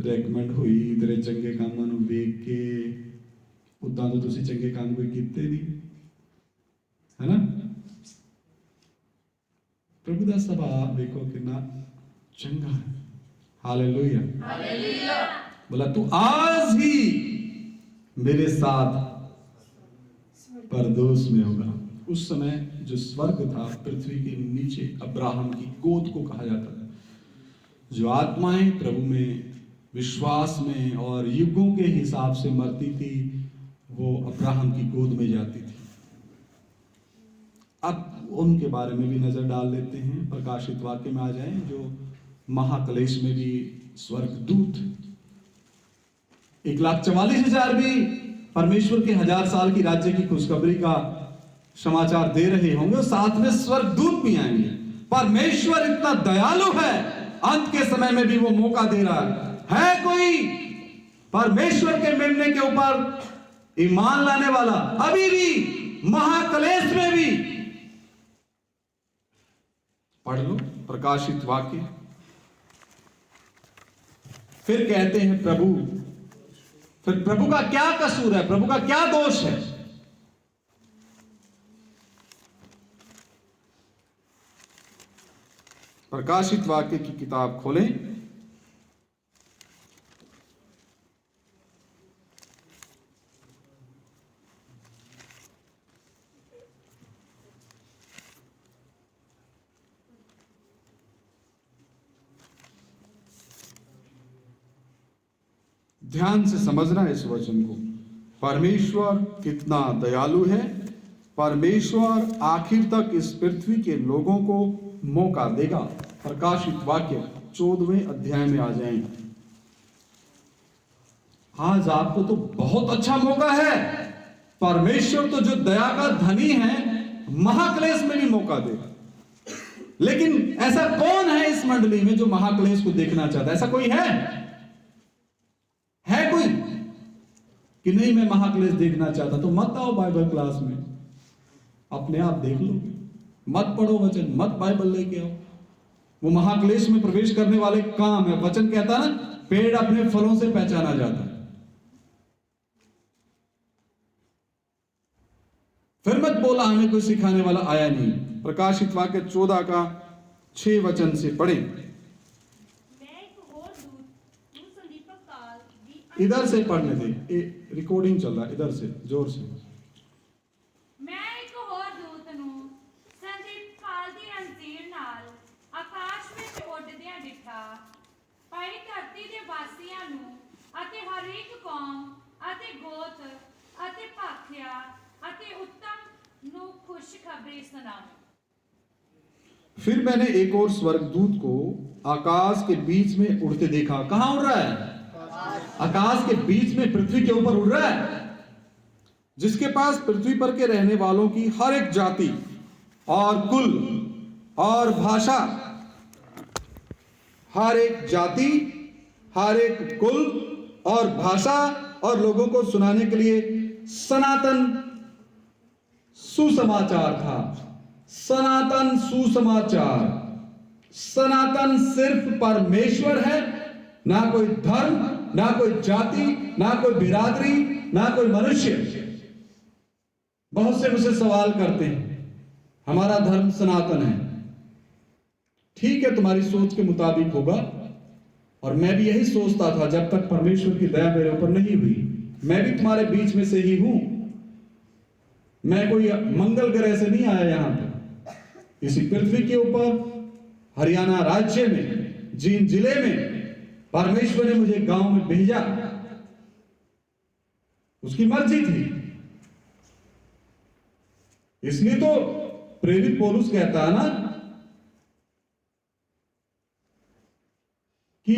Recommend ਹੋਈ ਤੇਰੇ ਚੰਗੇ ਕੰਮਾਂ ਨੂੰ ਵੇਖ ਕੇ, ਉਦਾਂ ਤਾਂ ਤੁਸੀਂ ਚੰਗੇ ਕੰਮ ਕੋਈ ਕੀਤੇ ਨਹੀਂ, ਹੈ ਨਾ। ਪ੍ਰਭੂ ਦਾ ਸੁਭਾਅ ਵੇਖੋ ਕਿੰਨਾ ਚੰਗਾ ਹੈ। Hallelujah, hallelujah. बोला तू आज ही मेरे साथ परदोस में होगा। उस समय जो स्वर्ग था पृथ्वी के नीचे अब्राहम की गोद को कहा जाता था। जो आत्माएं प्रभु में विश्वास में और युगों के हिसाब से मरती थी वो अब्राहम की गोद में जाती थी। अब उनके बारे में भी नजर डाल लेते हैं। प्रकाशित वाक्य में आ जाएं। जो महाक्लेश में भी स्वर्गदूत 1,44,000 भी परमेश्वर के 1000 साल की राज्य की खुशखबरी का समाचार दे रहे होंगे और साथ में स्वर्गदूत भी आएंगे। परमेश्वर इतना दयालु है, अंत के समय में भी वो मौका दे रहा है कोई परमेश्वर के मेमने के ऊपर ईमान लाने वाला अभी भी महाक्लेश में भी। पढ़ लो प्रकाशित वाक्य। फिर कहते हैं प्रभु, फिर प्रभु का क्या कसूर है, प्रभु का क्या दोष है। प्रकाशित वाक्य की किताब खोलें। ध्यान से समझना है इस वचन को। परमेश्वर कितना दयालु है। परमेश्वर आखिर तक इस पृथ्वी के लोगों को मौका देगा। प्रकाशित वाक्य 14वें अध्याय में आ जाएं। आज आपको तो बहुत अच्छा मौका है। परमेश्वर तो जो दया का धनी है महाक्लेश में भी मौका देगा। लेकिन ऐसा कौन है इस मंडली में जो महाक्लेश को देखना चाहता है? ऐसा कोई है कोई कि नहीं मैं महाक्लेश देखना चाहता? तो मत आओ बाइबल क्लास में, अपने आप देख लोगे। मत पढ़ो वचन, मत बाइबल लेके आओ। वो महाक्लेश में प्रवेश करने वाले काम है। वचन कहता है ना, पेड़ अपने फलों से पहचाना जाता है। फिर मत बोला हमें कोई सिखाने वाला आया नहीं। प्रकाशित वाक्य 14 का 6 वचन से पढ़े। इधर से पढ़ने दे, रिकॉर्डिंग चल रहा है, इधर से जोर से। मैं एक और दूत ਨੂੰ ਸੰਦੀਪ ਕਾਲ ਦੀ ਅੰਜੀਰ ਨਾਲ ਆਕਾਸ਼ ਵਿੱਚ ਉੱਡਦਿਆਂ ਡਿਠਾ। ਭਾਈ ਧਰਤੀ ਦੇ ਵਾਸੀਆਂ ਨੂੰ ਅਤੇ ਹਰੇਕ ਕੌਮ ਅਤੇ ਗੋਤ ਅਤੇ ਭਾਖਿਆ ਅਤੇ ਉੱਤਮ ਨੂੰ ਖੁਸ਼ਖਬਰੀ ਸੁਣਾਵੇ। फिर मैंने एक और स्वर्गदूत को आकाश के बीच में उड़ते देखा। कहां उड़ रहा है? आकाश के बीच में पृथ्वी के ऊपर उड़ रहा है। जिसके पास पृथ्वी पर के रहने वालों की हर एक जाति और कुल और भाषा, हर एक जाति, हर एक कुल और भाषा और लोगों को सुनाने के लिए सनातन सुसमाचार था। सनातन सुसमाचार। सनातन सिर्फ परमेश्वर है, ना कोई धर्म, ना कोई जाति, ना कोई बिरादरी, ना कोई मनुष्य। बहुत से मुझसे सवाल करते हैं हमारा धर्म सनातन है। ठीक है, तुम्हारी सोच के मुताबिक होगा, और मैं भी यही सोचता था जब तक परमेश्वर की दया मेरे ऊपर नहीं हुई। मैं भी तुम्हारे बीच में से ही हूं। मैं कोई मंगल ग्रह से नहीं आया यहां पर। इसी पृथ्वी के ऊपर हरियाणा राज्य में जींद जिले में परमेश्वर ने मुझे गांव में भेजा, उसकी मर्जी थी। इसलिए तो प्रेरित पौलुस कहता है ना कि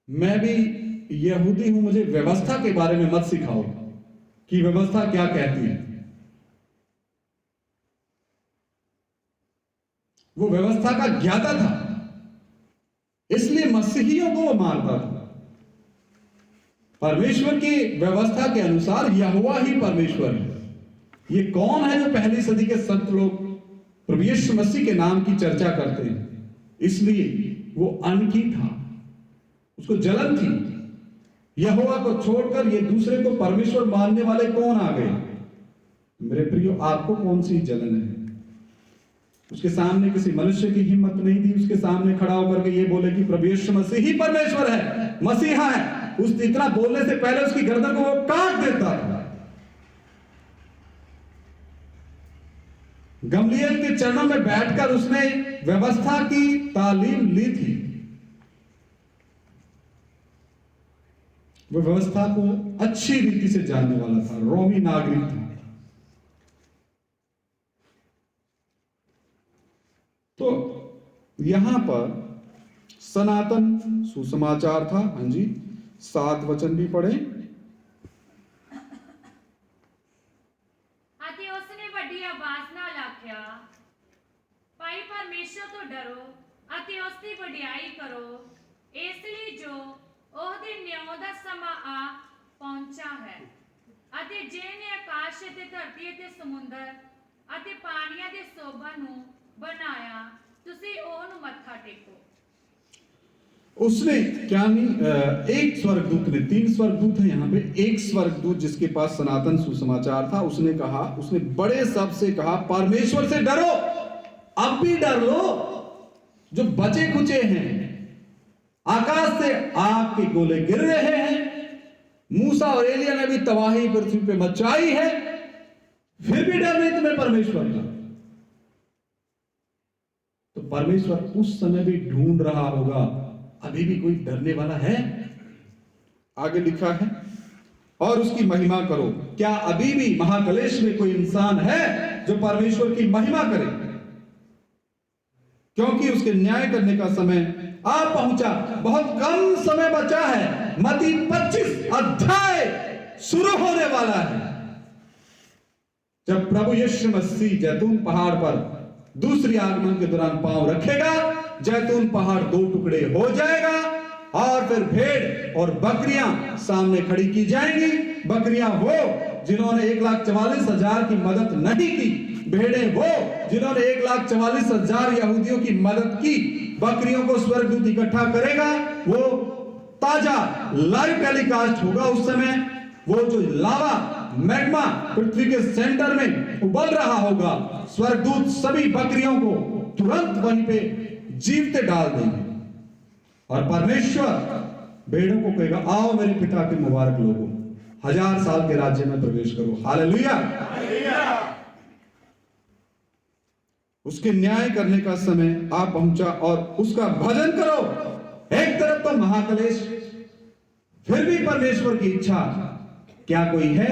मैं भी यहूदी हूं, मुझे व्यवस्था के बारे में मत सिखाओ कि व्यवस्था क्या कहती है। वो व्यवस्था का ज्ञाता था, इसलिए मसीहियों को वो मारता था। परमेश्वर की व्यवस्था के अनुसार यहोवा ही परमेश्वर है। ये कौन है जो पहली सदी के संत लोग प्रभु यीशु मसीह के नाम की चर्चा करते हैं? इसलिए वो अनकी था, उसको जलन थी। यहोवा को छोड़कर ये दूसरे को परमेश्वर मानने वाले कौन आ गए? मेरे प्रियो, आपको कौन सी जलन है? उसके सामने किसी मनुष्य की हिम्मत नहीं थी उसके सामने खड़ा होकर के ये बोले कि प्रभु यीशु मसीह ही परमेश्वर है, मसीहा है। उस इतना बोलने से पहले उसकी गर्दन को वो काट देता था। गमलीएल के चरणों में बैठकर उसने व्यवस्था की तालीम ली थी। वो व्यवस्था को अच्छी रीति से जानने वाला था, रोमी नागरिक था। तो यहां पर सनातन सुसमाचार था। हाँ जी, 7 वचन भी पढ़े। ਅਤੇ ਉਸਨੇ ਵੱਡੀ ਆਵਾਜ਼ ਨਾਲ ਆਖਿਆ, ਭਾਈ ਪਰਮੇਸ਼ਰ ਤੋਂ ਡਰੋ ਅਤੇ ਉਸ ਦੀ ਵਡਿਆਈ ਕਰੋ, ਇਸ ਲਈ ਜੋ ਉਹਦੇ ਨਿਉ ਦਾ ਸਮਾਂ ਆ ਪਹੁੰਚਾ ਹੈ ਅਤੇ ਜਿਹਨੇ ਆਕਾਸ਼ ਅਤੇ ਧਰਤੀ ਅਤੇ ਸਮੁੰਦਰ ਅਤੇ ਪਾਣੀਆਂ ਦੇ ਸੋਭਾ ਨੂੰ बनाया, तुसी ओहनु मत्था टेको। उसने क्या नहीं, एक स्वर्गदूत ने, 3 स्वर्गदूत है यहाँ पे, एक स्वर्गदूत जिसके पास सनातन सुसमाचार था, उसने कहा, उसने बड़े शब्द से कहा, परमेश्वर से डरो, अब भी डर लो जो बचे खुचे हैं। आकाश से आग के गोले गिर रहे हैं, मूसा और एलिया ने भी तबाही पृथ्वी पे मचाई है, फिर भी डर नहीं तुम्हें परमेश्वर का। तो परमेश्वर उस समय भी ढूंढ रहा होगा, अभी भी कोई डरने वाला है? आगे लिखा है, और उसकी महिमा करो। क्या अभी भी महाक्लेश में कोई इंसान है जो परमेश्वर की महिमा करे? क्योंकि उसके न्याय करने का समय आ पहुंचा, बहुत कम समय बचा है। मत्ती 25 अध्याय शुरू होने वाला है, जब प्रभु यीशु मसीह जैतून पहाड़ पर दूसरी आगमन के दौरान पांव रखेगा, जैतून पहाड़ 2 टुकड़े हो जाएगा और फिर भेड़ और बकरियां सामने खड़ी की जाएंगी। बकरियां वो जिन्होंने 1,44,000 की मदद नहीं की, भेड़ें वो जिन्होंने 1,44,000 यहूदियों की मदद की। बकरियों को स्वर्गदूत इकट्ठा करेगा, वो ताजा लाइव टेलीकास्ट होगा। उस समय वो जो लावा मैग्मा पृथ्वी के सेंटर में उबल रहा होगा, स्वर्गदूत सभी बकरियों को तुरंत वहीं पे जीवते डाल देंगे और परमेश्वर भेड़ों को कहेगा, आओ मेरे पिता के मुबारक लोगों, 1000 साल के राज्य में प्रवेश करो। हालेलुया। उसके न्याय करने का समय आ पहुंचा और उसका भजन करो। एक तरफ तो महाक्लेश, फिर भी परमेश्वर की इच्छा। क्या कोई है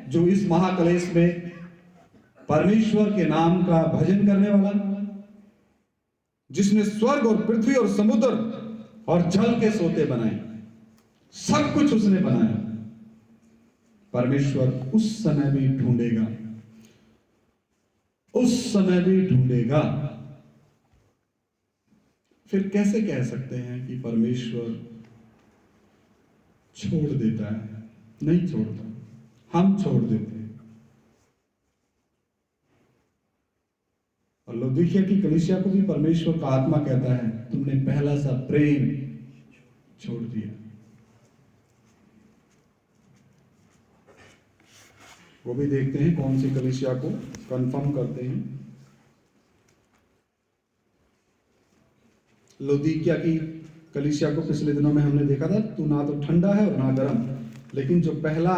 जो इस महाक्लेश में परमेश्वर के नाम का भजन करने वाला, जिसने स्वर्ग और पृथ्वी और समुद्र और जल के सोते बनाए, सब कुछ उसने बनाया? परमेश्वर उस समय भी ढूंढेगा, उस समय भी ढूंढेगा। फिर कैसे कह सकते हैं कि परमेश्वर छोड़ देता है? नहीं छोड़ता, हम छोड़ देते हैं। और लौदीकिया की कलीसिया को भी परमेश्वर का आत्मा कहता है, तुमने पहला सा प्रेम छोड़ दिया। वो भी देखते हैं कौन सी कलीसिया को कंफर्म करते हैं। लौदीकिया की कलीसिया को पिछले दिनों में हमने देखा था, तू ना तो ठंडा है और ना गर्म, लेकिन जो पहला